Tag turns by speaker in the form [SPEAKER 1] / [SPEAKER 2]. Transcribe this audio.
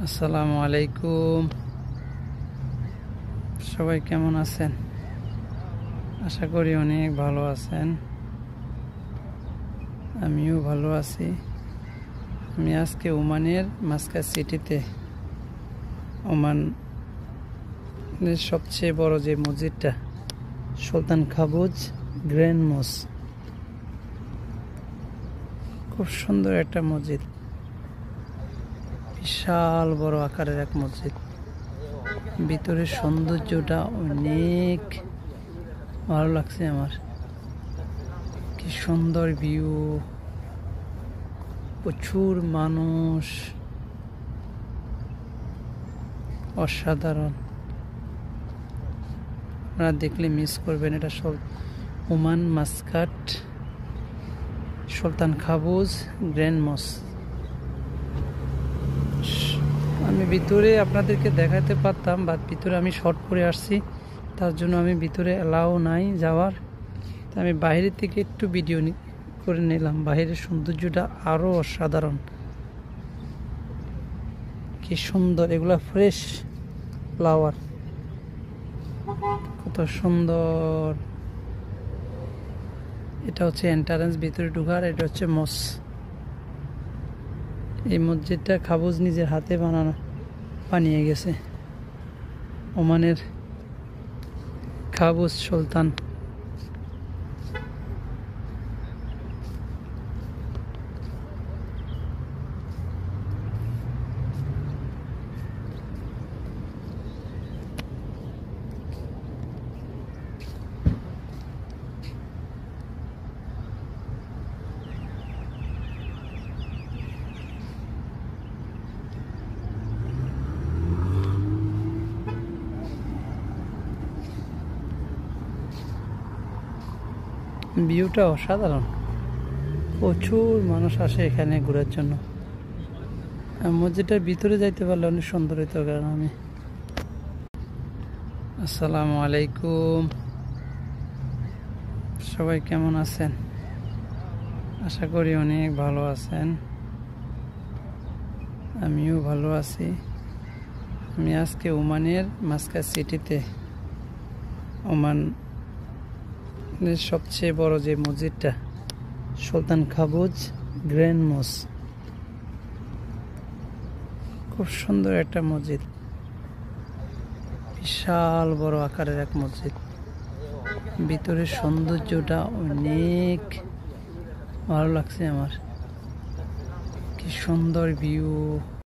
[SPEAKER 1] আসসালামু আলাইকুম। সবাই কেমন আছেন? আশা করি অনেক ভালো আছেন। আমিও ভালো আছি। আমি আজকে ওমানের মাস্কাট সিটিতে, ওমানের সবচেয়ে বড় যে মসজিদটা, সুলতান কাবুজ গ্র্যান্ড মসজিদ, খুব সুন্দর একটা মসজিদ, বিশাল বড় আকারের এক মসজিদ। ভিতরের সৌন্দর্যটা অনেক ভালো লাগছে আমার। কি সুন্দর ভিউ, প্রচুর মানুষ, অসাধারণ। আপনারা দেখলে মিস করবেন। এটা সব ওমান মাস্কাট সুলতান কাবুজ গ্র্যান্ড মসজিদ। আমি ভিতরে আপনাদেরকে দেখাতে পারতাম, বাট ভিতরে আমি শর্ট করে আসছি, তার জন্য আমি ভিতরে অ্যালাউ নাই যাওয়ার। তো আমি বাইরের থেকে একটু ভিডিও করে নিলাম। বাইরের সৌন্দর্যটা আরও অসাধারণ। কি সুন্দর, এগুলা ফ্রেশ ফ্লাওয়ার, কত সুন্দর। এটা হচ্ছে এন্ট্রান্স, ভিতরে ঢুকার। এটা হচ্ছে এই মসজিদটা কাবুজ নিজের হাতে বানিয়ে গেছে। ওমানের কাবুজ সুলতান। ভিউটা অসাধারণ। প্রচুর মানুষ আসে এখানে ঘোরার জন্য। মসজিদটার ভিতরে যাইতে পারলে অনেক সুন্দর হইতো। কারণ আমি আসসালামু আলাইকুম। সবাই কেমন আছেন? আশা করি অনেক ভালো আছেন। আমিও ভালো আছি। আমি আজকে ওমানের মাস্কাট সিটিতে, ওমানের সবচেয়ে বড় যে মসজিদটা, সুলতান কাবুজ গ্র্যান্ড মসজিদ, খুব সুন্দর একটা মসজিদ, বিশাল বড় আকারের এক মসজিদ। ভিতরের সৌন্দর্যটা অনেক ভালো লাগছে আমার। কি সুন্দর ভিউ।